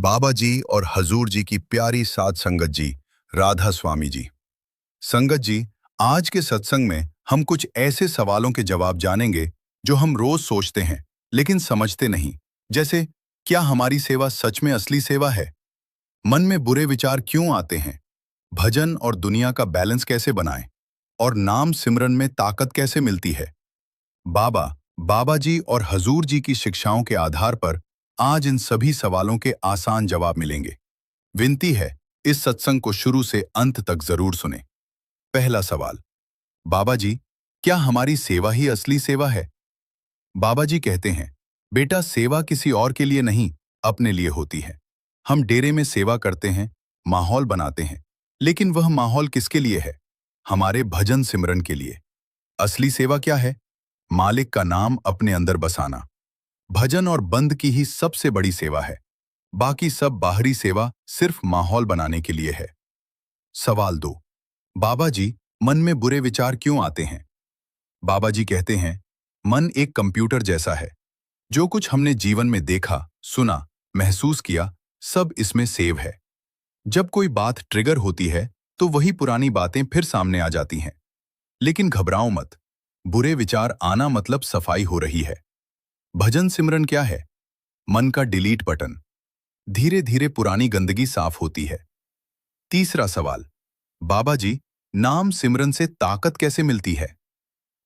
बाबा जी और हजूर जी की प्यारी साध संगत जी, राधा स्वामी जी। संगत जी, आज के सत्संग में हम कुछ ऐसे सवालों के जवाब जानेंगे जो हम रोज सोचते हैं लेकिन समझते नहीं। जैसे, क्या हमारी सेवा सच में असली सेवा है? मन में बुरे विचार क्यों आते हैं? भजन और दुनिया का बैलेंस कैसे बनाएं? और नाम सिमरन में ताकत कैसे मिलती है? बाबा जी और हजूर जी की शिक्षाओं के आधार पर आज इन सभी सवालों के आसान जवाब मिलेंगे। विनती है, इस सत्संग को शुरू से अंत तक जरूर सुने। पहला सवाल, बाबा जी, क्या हमारी सेवा ही असली सेवा है? बाबा जी कहते हैं, बेटा, सेवा किसी और के लिए नहीं, अपने लिए होती है। हम डेरे में सेवा करते हैं, माहौल बनाते हैं, लेकिन वह माहौल किसके लिए है? हमारे भजन सिमरन के लिए। असली सेवा क्या है? मालिक का नाम अपने अंदर बसाना। भजन और बंद की ही सबसे बड़ी सेवा है। बाकी सब बाहरी सेवा सिर्फ माहौल बनाने के लिए है। सवाल 2, बाबा जी, मन में बुरे विचार क्यों आते हैं? बाबा जी कहते हैं, मन एक कंप्यूटर जैसा है। जो कुछ हमने जीवन में देखा, सुना, महसूस किया, सब इसमें सेव है। जब कोई बात ट्रिगर होती है तो वही पुरानी बातें फिर सामने आ जाती हैं। लेकिन घबराओ मत, बुरे विचार आना मतलब सफाई हो रही है। भजन सिमरन क्या है? मन का डिलीट बटन। धीरे धीरे पुरानी गंदगी साफ होती है। तीसरा सवाल, बाबा जी, नाम सिमरन से ताकत कैसे मिलती है?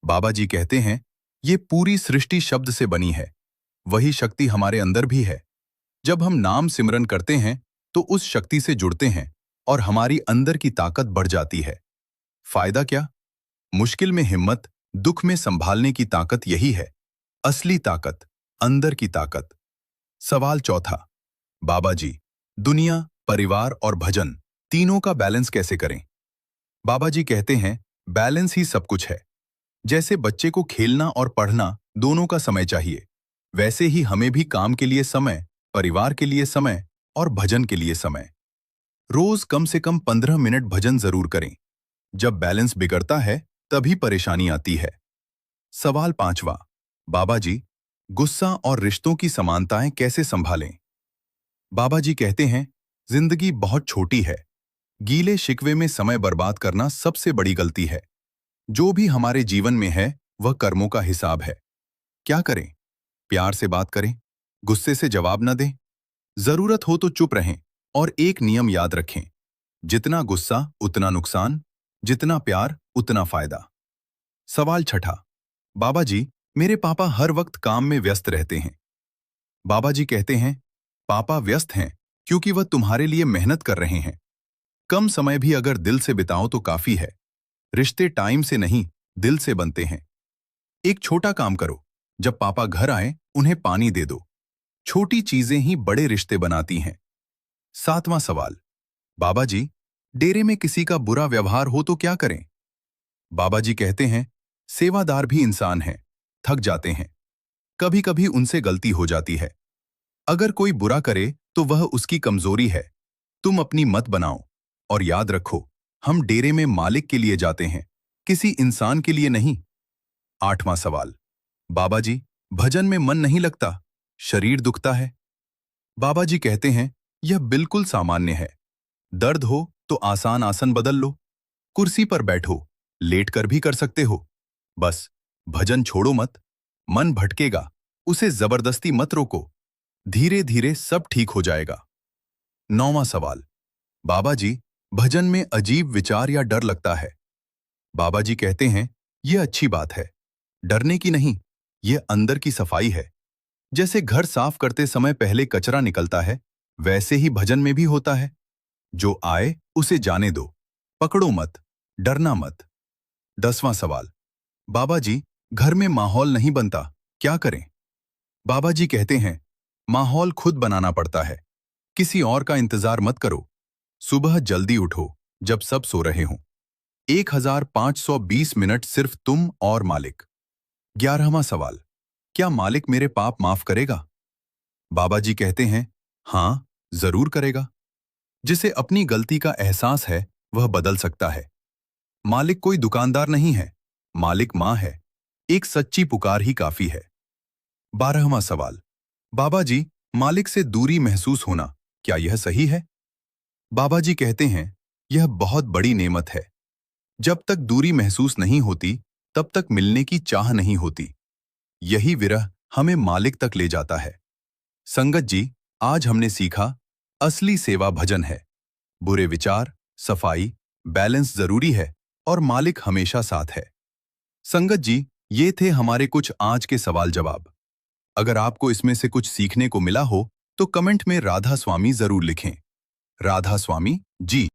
बाबा जी कहते हैं, ये पूरी सृष्टि शब्द से बनी है। वही शक्ति हमारे अंदर भी है। जब हम नाम सिमरन करते हैं तो उस शक्ति से जुड़ते हैं और हमारी अंदर की ताकत बढ़ जाती है। फायदा क्या? मुश्किल में हिम्मत, दुख में संभालने की ताकत यही है असली ताकत, अंदर की ताकत। सवाल चौथा, बाबा जी, दुनिया, परिवार और भजन तीनों का बैलेंस कैसे करें? बाबा जी कहते हैं, बैलेंस ही सब कुछ है। जैसे बच्चे को खेलना और पढ़ना दोनों का समय चाहिए, वैसे ही हमें भी काम के लिए समय, परिवार के लिए समय और भजन के लिए समय। रोज कम से कम 15 मिनट भजन जरूर करें। जब बैलेंस बिगड़ता है तभी परेशानी आती है। सवाल पांचवा, बाबा जी, गुस्सा और रिश्तों की समानताएं कैसे संभालें? बाबा जी कहते हैं, जिंदगी बहुत छोटी है। गीले शिकवे में समय बर्बाद करना सबसे बड़ी गलती है। जो भी हमारे जीवन में है वह कर्मों का हिसाब है। क्या करें? प्यार से बात करें, गुस्से से जवाब न दें, जरूरत हो तो चुप रहें और एक नियम याद रखें, जितना गुस्सा उतना नुकसान, जितना प्यार उतना फायदा। सवाल छठा, बाबा जी, मेरे पापा हर वक्त काम में व्यस्त रहते हैं। बाबा जी कहते हैं, पापा व्यस्त हैं क्योंकि वह तुम्हारे लिए मेहनत कर रहे हैं। कम समय भी अगर दिल से बिताओ तो काफी है। रिश्ते टाइम से नहीं, दिल से बनते हैं। एक छोटा काम करो, जब पापा घर आए उन्हें पानी दे दो। छोटी चीजें ही बड़े रिश्ते बनाती हैं। सातवां सवाल, बाबा जी, डेरे में किसी का बुरा व्यवहार हो तो क्या करें? बाबा जी कहते हैं, सेवादार भी इंसान हैं, थक जाते हैं। कभी कभी उनसे गलती हो जाती है। अगर कोई बुरा करे तो वह उसकी कमजोरी है। तुम अपनी मत बनाओ और याद रखो, हम डेरे में मालिक के लिए जाते हैं, किसी इंसान के लिए नहीं। आठवां सवाल, बाबा जी, भजन में मन नहीं लगता, शरीर दुखता है। बाबा जी कहते हैं, यह बिल्कुल सामान्य है। दर्द हो तो आसान आसन बदल लो, कुर्सी पर बैठो, लेटकर भी कर सकते हो। बस भजन छोड़ो मत। मन भटकेगा, उसे जबरदस्ती मत रोको। धीरे धीरे सब ठीक हो जाएगा। नौवां सवाल, बाबा जी, भजन में अजीब विचार या डर लगता है। बाबा जी कहते हैं, यह अच्छी बात है। डरने की नहीं, यह अंदर की सफाई है। जैसे घर साफ करते समय पहले कचरा निकलता है, वैसे ही भजन में भी होता है। जो आए उसे जाने दो, पकड़ो मत, डरना मत। 10वां सवाल, बाबा जी, घर में माहौल नहीं बनता, क्या करें? बाबा जी कहते हैं, माहौल खुद बनाना पड़ता है। किसी और का इंतजार मत करो। सुबह जल्दी उठो, जब सब सो रहे हों। 1520 मिनट सिर्फ तुम और मालिक। 11वां सवाल, क्या मालिक मेरे पाप माफ करेगा? बाबा जी कहते हैं, हाँ, जरूर करेगा। जिसे अपनी गलती का एहसास है वह बदल सकता है। मालिक कोई दुकानदार नहीं है, मालिक मां है। एक सच्ची पुकार ही काफी है। 12वां सवाल, बाबा जी, मालिक से दूरी महसूस होना, क्या यह सही है? बाबा जी कहते हैं, यह बहुत बड़ी नेमत है। जब तक दूरी महसूस नहीं होती, तब तक मिलने की चाह नहीं होती। यही विरह हमें मालिक तक ले जाता है। संगत जी, आज हमने सीखा, असली सेवा भजन है। बुरे विचार, सफाई, बैलेंस जरूरी है और मालिक हमेशा साथ है। संगत जी, ये थे हमारे कुछ आज के सवाल जवाब। अगर आपको इसमें से कुछ सीखने को मिला हो, तो कमेंट में राधा स्वामी जरूर लिखें। राधा स्वामी जी।